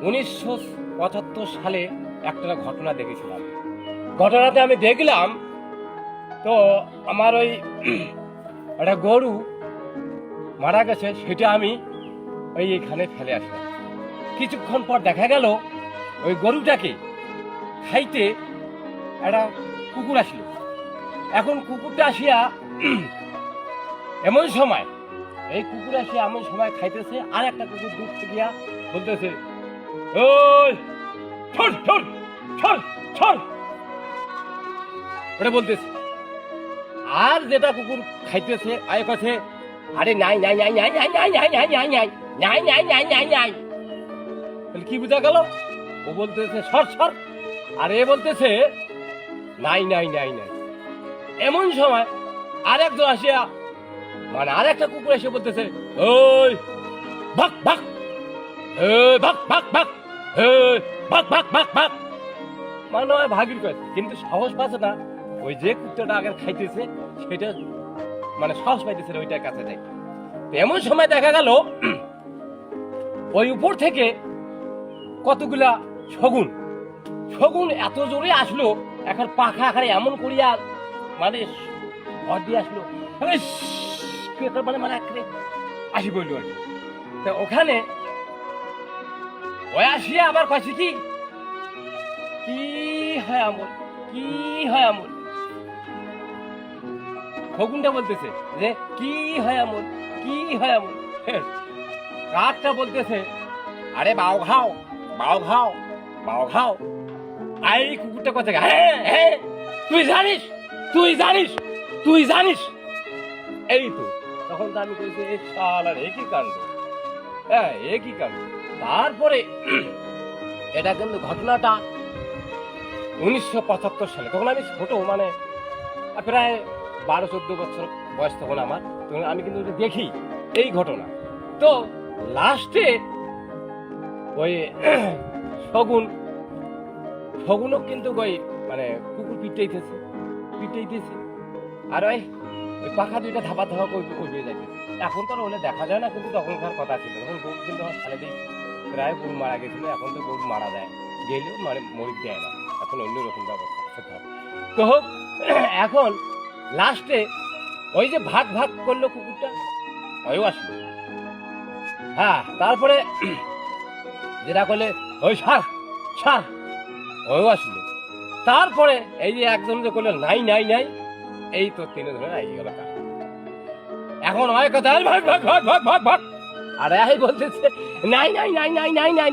1975 সালে একটা ঘটনা দেখেছিলাম। ঘটনাতে আমি দেখলাম তো আমার ওই একটা গরু মারা গেছে, সেটা আমি এইখানে ফেলে আসলাম। কিছুক্ষণ পর দেখা গেল ওই গরুটাকে খাইতে একটা কুকুর আসলো। এখন কুকুরটা আসিয়া এমন সময় খাইতেছে, আর একটা কুকুর দূর থেকে গিয়া বলতেছে, ওই ছড় ছড় ছড় ছড়, ওটা বলতেছে। আর যেটা কুকুর খাইতেছে আয় কাছে, আরে নাই নাই নাই নাই নাই নাই নাই নাই নাই নাই নাই নাই নাই নাই নাই। তাহলে কি বোঝা গেল? ও বলতেছে সর সর, আর এ বলতেছে নাই নাই নাই নাই। এমন সময় আর একজন আসিয়া মানে আর একটা কুকুর এসে বলতেছে, ওই ভাগ ভাগ, ভাগ ভাগ ভাগ, ভাগ ভাগ ভাগ ভাগ। মানে হয় ভাগির কয়েছে, কিন্তু সাহস পাচ্ছে না। ওই যে কুত্তাটা আগে খাইতেছে সেটা মানে সাহস পাইতেছে না ওইটার কাছে যাই। এমন সময় দেখা গেল ওই উপর থেকে কতগুলা শগুন এত জোরে আসলো, এখন পাখা আকারে এমন করিয়া মানে ঘর দিয়ে আসলো, মানে মানে আসি বলল আর কি। তা ওখানে ওই আসিয়া আবার কাছে কি হয় আমল, কি হয় আমল। শগুনটা বলতেছে যে কি হয় আমল, কি হয় আমল। কাকটা বলতেছে, আরে বাও খাও বাও খাও বাও খাও। এই কুকুরটা কথা, হ্যাঁ হ্যাঁ তুই জানিস তুই জানিস তুই জানিস। এই তো তখন তো আমি কইছি এই শালার একই কাণ্ড, হ্যাঁ একই কাণ্ড। তারপরে এটা কিন্তু ঘটনাটা 1975 সালে, তখন আমি ছোট, মানে প্রায় 12-14 বছর বয়স তখন আমার। তখন আমি কিন্তু দেখি এই ঘটনা। তো লাস্টে ওই শগুনও কিন্তু ওই মানে কুকুর পিটাইতেছে, আর ওই পাখা দুইটা ধাপা ধাপা করবে যাইতে। এখন তো ওটা দেখা যায় না, কিন্তু তখনকার কথা ছিল। তখন গরু কিন্তু আমার ছেলেতেই প্রায় গরু মারা গেছিল। এখন তো গরু মারা যায়, গেলেও মানে মরি দেয় না, এখন অন্যরকম ব্যবস্থা। তো এখন লাস্টে ওই যে ভাগ ভাগ করলো কুকুরটা, ওইও আসলো। হ্যাঁ, তারপরে যেটা করলে ওই সার ওইও আসলো। তারপরে এই যে একজন যে করলো নাই নাই নাই, এই তো তিন ধরে আই গেল। এখন ওই কথা ভাগ ভাগ ভাগ ভাগ ভাগ ভাগ, আর এই বলতেছে নাই নাই নাই নাই নাই নাই।